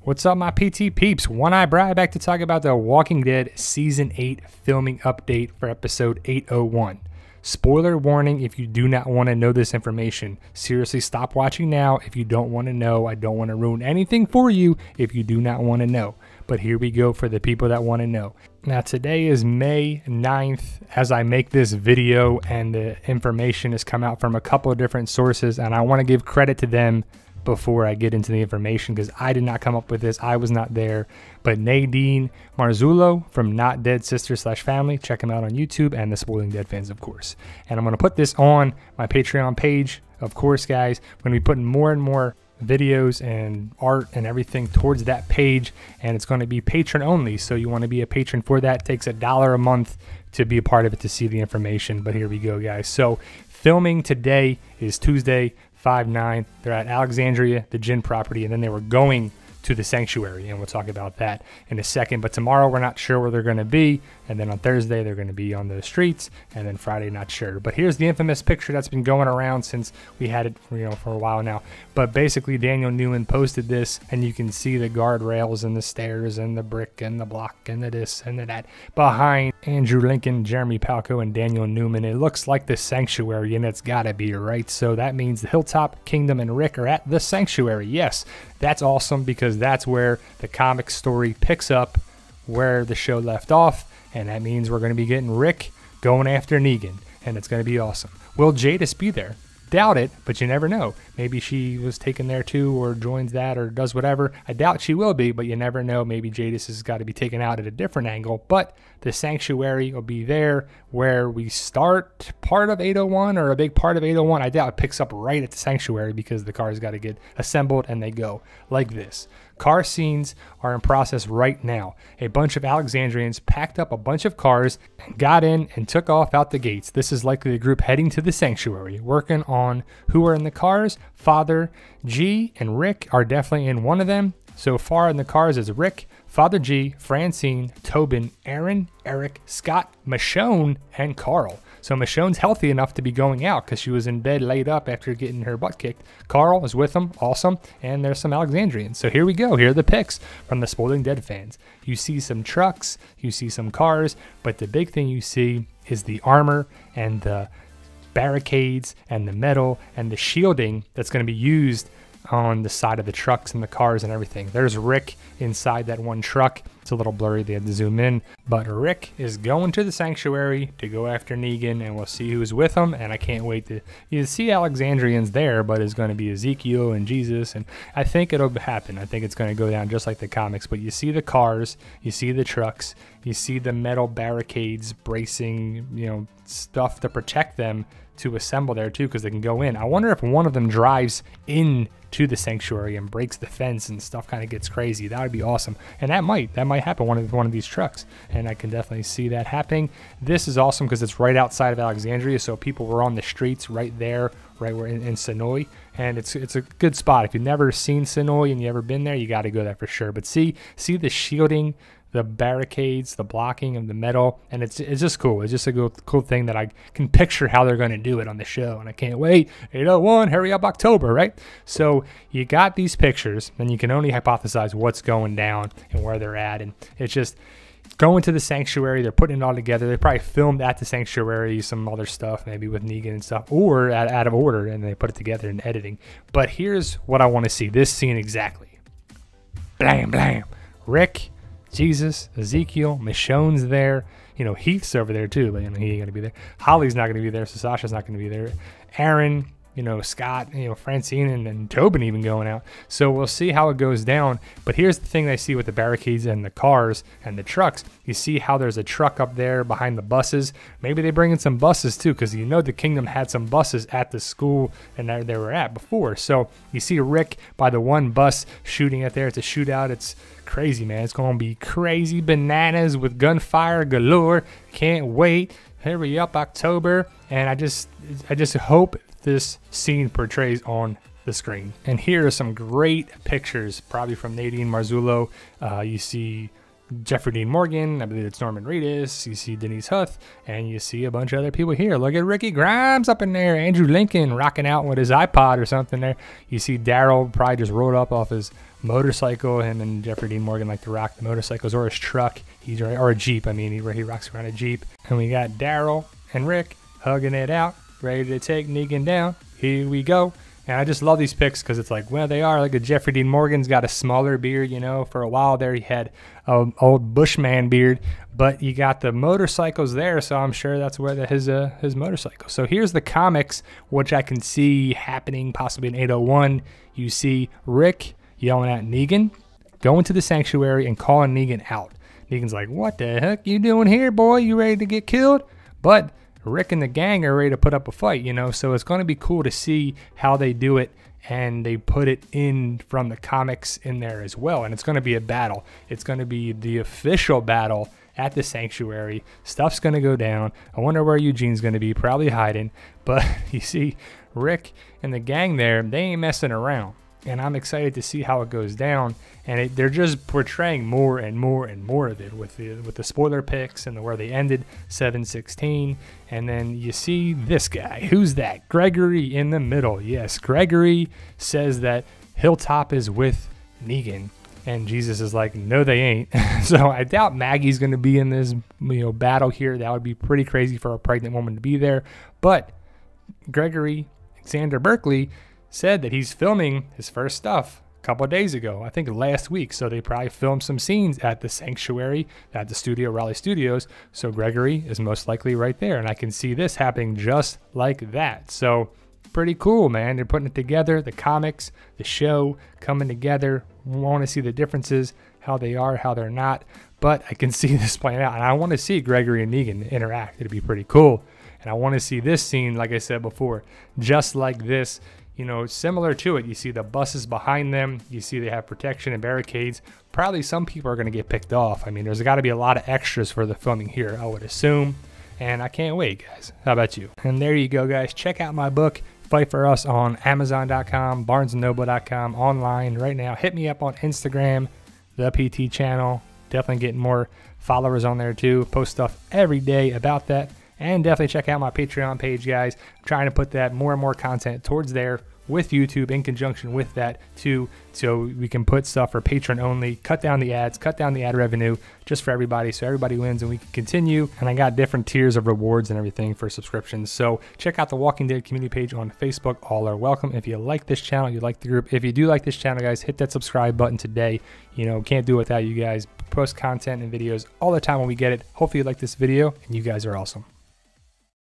What's up, my PT peeps? One Eye Brad back to talk about the Walking Dead Season 8 filming update for episode 801. Spoiler warning if you do not want to know this information. Seriously, stop watching now if you don't want to know. I don't want to ruin anything for you if you do not want to know. But here we go for the people that want to know. Now, today is May 9th as I make this video, and the information has come out from a couple of different sources, and I want to give credit to them before I get into the information because I did not come up with this. I was not there. But Nadine Marzullo from Not Dead Sisters / Family, check him out on YouTube, and the Spoiling Dead fans, of course. And I'm going to put this on my Patreon page, of course, guys. We're going to be putting more and more videos and art and everything towards that page, and it's going to be patron only. So you want to be a patron for that. It takes $1 a month to be a part of it to see the information. But here we go, guys. So filming today is Tuesday, 5/9. They're at Alexandria, the gin property, and then they were going to the sanctuary, and we'll talk about that in a second. But tomorrow we're not sure where they're going to be, and then on Thursday they're going to be on the streets, and then Friday not sure. But here's the infamous picture that's been going around since we had it, for a while now. But basically Daniel Newman posted this, and you can see the guardrails and the stairs and the brick and the block and the this and the that behind Andrew Lincoln, Jeremy Palco, and Daniel Newman. It looks like the sanctuary, and it's gotta be, right? So that means the Hilltop, Kingdom, and Rick are at the sanctuary. Yes, that's awesome because that's where the comic story picks up where the show left off, and that means we're going to be getting Rick going after Negan, and it's going to be awesome. Will Jadis be there? Doubt it, but you never know. Maybe she was taken there too, or joins that, or does whatever. I doubt she will be, but you never know. Maybe Jadis has got to be taken out at a different angle, but the sanctuary will be there where we start part of 801, or a big part of 801. I doubt it picks up right at the sanctuary because the cars got to get assembled, and they go like this. Car scenes are in process right now. A bunch of Alexandrians packed up a bunch of cars and got in and took off out the gates. This is likely the group heading to the sanctuary, working on who are in the cars. Father G and Rick are definitely in one of them. So far in the cars is Rick, Father G, Francine, Tobin, Aaron, Eric, Scott, Michonne, and Carl. So Michonne's healthy enough to be going out because she was in bed laid up after getting her butt kicked. Carl is with them, awesome, and there's some Alexandrians. So here we go. Here are the pics from the Spoiling Dead fans. You see some trucks, you see some cars, but the big thing you see is the armor and the barricades and the metal and the shielding that's going to be used on the side of the trucks and the cars and everything. There's Rick inside that one truck. It's a little blurry, they had to zoom in, but Rick is going to the sanctuary to go after Negan, and we'll see who's with him. And I can't wait to, you see Alexandrians there, but it's going to be Ezekiel and Jesus, and I think it'll happen. I think it's going to go down just like the comics. But you see the cars, you see the trucks, you see the metal barricades bracing, stuff to protect them to assemble there too, because they can go in. I wonder if one of them drives in to the sanctuary and breaks the fence and stuff kind of gets crazy. That would be awesome, and that might happen, one of these trucks, and I can definitely see that happening. This is awesome because it's right outside of Alexandria, so people were on the streets right there, right where in Sonoy, and it's a good spot. If you've never seen Sonoy and you ever been there, you got to go there for sure. But see the shielding, the barricades, the blocking of the metal, and it's just cool. It's just a cool thing that I can picture how they're going to do it on the show, and I can't wait. 801, hurry up, October, right? So you got these pictures, and you can only hypothesize what's going down and where they're at, and it's just going to the sanctuary. They're putting it all together. They probably filmed at the sanctuary some other stuff, maybe with Negan and stuff, or out of order, and they put it together in editing. But here's what I want to see. This scene exactly. Blam, blam. Rick, Jesus, Ezekiel, Michonne's there. Heath's over there too, but he ain't going to be there. Holly's not going to be there, so Sasha's not going to be there. Aaron, Scott, Francine, and Tobin even going out. So we'll see how it goes down. But here's the thing I see with the barricades and the cars and the trucks. You see how there's a truck up there behind the buses. Maybe they bring in some buses too, because the Kingdom had some buses at the school and there they were at before. So you see Rick by the one bus shooting at there. It's a shootout. It's crazy, man. It's going to be crazy bananas with gunfire galore. Can't wait. Hurry up, October. And I just hope this scene portrays on the screen. And here are some great pictures, probably from Nadine Marzullo. You see Jeffrey Dean Morgan, I believe it's Norman Reedus, you see Denise Huth, and you see a bunch of other people here. Look at Ricky Grimes up in there, Andrew Lincoln rocking out with his iPod or something there. You see Daryl probably just rolled up off his motorcycle. Him and Jeffrey Dean Morgan like to rock the motorcycles, or his truck, or a Jeep, I mean, he rocks around a Jeep. And we got Daryl and Rick hugging it out, ready to take Negan down. Here we go. And I just love these pics because it's like, well, they are. Like a Jeffrey Dean Morgan's got a smaller beard, you know. For a while there, he had an old Bushman beard, but you got the motorcycles there, so I'm sure that's where his motorcycle. So here's the comics, which I can see happening possibly in 801. You see Rick yelling at Negan, going to the sanctuary and calling Negan out. Negan's like, what the heck you doing here, boy? You ready to get killed? But Rick and the gang are ready to put up a fight, you know, so it's going to be cool to see how they do it, and they put it in from the comics in there as well, and it's going to be a battle. It's going to be the official battle at the sanctuary. Stuff's going to go down. I wonder where Eugene's going to be, probably hiding, but you see Rick and the gang there, they ain't messing around. And I'm excited to see how it goes down. And they're just portraying more and more and more of it with the spoiler picks and where they ended 7/16. And then you see this guy. Who's that? Gregory in the middle. Yes, Gregory says that Hilltop is with Negan. And Jesus is like, no, they ain't. So I doubt Maggie's going to be in this battle here. That would be pretty crazy for a pregnant woman to be there. But Gregory Xander Berkeley said that he's filming his first stuff a couple of days ago, I think last week. So they probably filmed some scenes at the sanctuary, at the studio, Raleigh Studios. So Gregory is most likely right there. And I can see this happening just like that. So pretty cool, man. They're putting it together, the comics, the show coming together. We want to see the differences, how they are, how they're not. But I can see this playing out. And I want to see Gregory and Negan interact. It'd be pretty cool. And I want to see this scene, like I said before, just like this. You know, similar to it. You see the buses behind them. You see they have protection and barricades. Probably some people are going to get picked off. I mean, there's got to be a lot of extras for the filming here, I would assume. And I can't wait, guys. How about you? And there you go, guys. Check out my book, Fight For Us, on Amazon.com, BarnesandNoble.com, online right now. Hit me up on Instagram, the PT channel. Definitely getting more followers on there too. Post stuff every day about that. And definitely check out my Patreon page, guys. I'm trying to put that more and more content towards there with YouTube in conjunction with that too, so we can put stuff for patron only, cut down the ads, cut down the ad revenue just for everybody, so everybody wins and we can continue. And I got different tiers of rewards and everything for subscriptions. So check out the Walking Dead community page on Facebook. All are welcome. If you like this channel, you like the group, if you do like this channel, guys, hit that subscribe button today. You know, can't do it without you guys. Post content and videos all the time when we get it. Hopefully you like this video, and you guys are awesome.